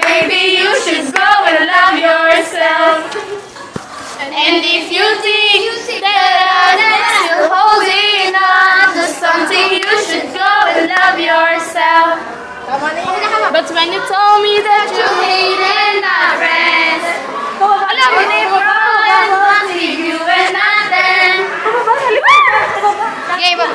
baby, you should go and love yourself. And if you think that I'm still holding on to something, you should go and love yourself. But when you told me that you hated my friends, alam mo na yung and wanted you and nothing. Okay, but